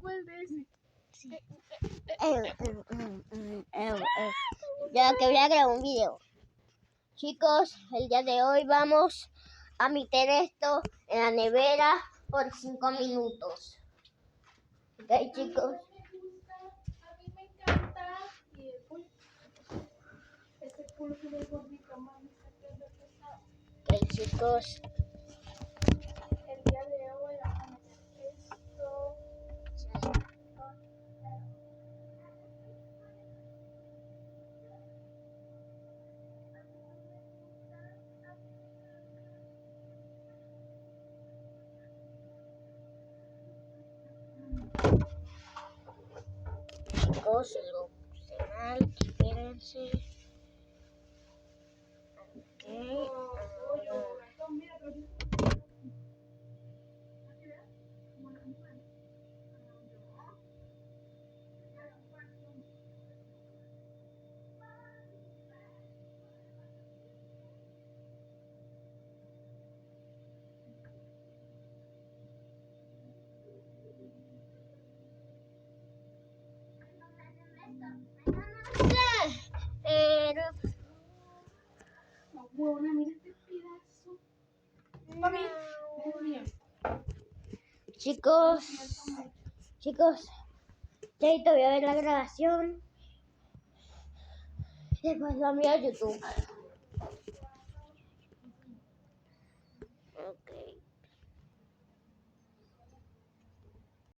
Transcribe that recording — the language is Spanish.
¿cuál es ese? Sí. Ya que voy a grabar un video. Chicos, el día de hoy vamos a meter esto en la nevera por 5 minutos. Ok, chicos. A mí me encanta. Y uy, ese pulso de gordito, mami, está quedando pesado. Ok, chicos. El día de hoy vamos a meter esto. Chicos, algo opcional, espérense. Ok. Mira, pero Pero no, huevona, mira este pedazo. Mami, es mío. chicos, ya ahorita voy a ver la grabación. Después lo envío a YouTube.